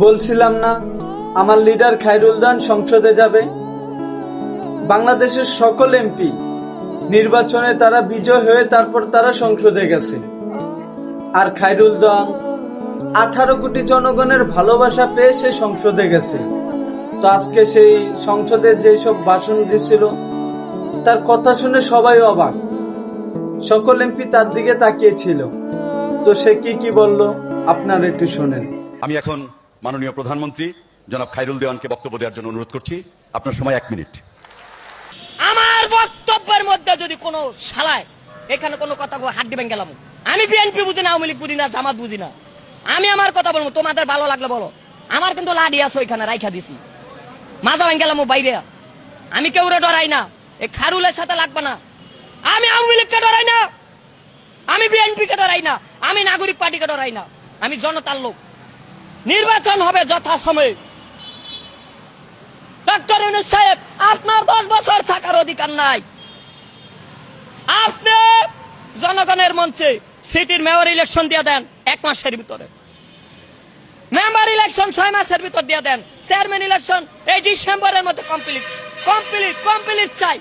বলছিলাম না আমার লিডার খায়রুল দান সংসদে যাবে। বাংলাদেশের সকল এমপি নির্বাচনে তারা বিজয় হয়ে তারপর তারা সংসদে গেছে, আর খায়রুল দান 18 কোটি জনগণের ভালোবাসা পেয়ে সে সংসদে গেছে। তো আজকে সেই সংসদে যেসব ভাষণ দিছিল তার কথা শুনে সবাই অবাক, সকল এমপি তার দিকে তাকিয়েছিল। তো সে কি বলল আপনারা একটু শোনেন। আমি এখন মাননীয় প্রধানমন্ত্রী জনাব খায়রুল দেওয়ানকে বক্তব্য দেওয়ার জন্য অনুরোধ করছি। আপনার সময় 1 মিনিট। আমার বক্তব্যের মধ্যে যদি কোনো শালায় এখানে কোনো কথা হাত দিবেন গেলাম, আমি বিএনপি বুঝি না, আওয়ামী লীগ বুঝি না, জামাত বুঝি না, আমি আমার কথা বলবো, তোমাদের ভালো লাগলে বলো। আমার কিন্তু লাডি আছে ওইখানে রাইখা দিছি, মাজা ভাঙ গেলাম বাইরে। আমি কেউরে ডরাই না, এই খারুলের সাথে লাগবে না। আমি আওয়ামী লীগকে ডরাই না, আমি বিএনপি কে ডরাই না, আমি নাগরিক পার্টিকে ডরাই না, আমি জনতার লোক। নির্বাচন হবে যথাসময়ে। ডক্টর ইউনূস সাহেব, আপনার 10 বছর থাকার অধিকার নাই। আপনি জনগণের মঞ্চে সিটির মেয়র ইলেকশন দিয়ে দেন 1 মাসের ভিতরে, মেম্বার ইলেকশন 6 মাসের ভিতর দিয়ে দেন, চেয়ারম্যান ইলেকশন এই ডিসেম্বরের মধ্যে কমপ্লিট চাই।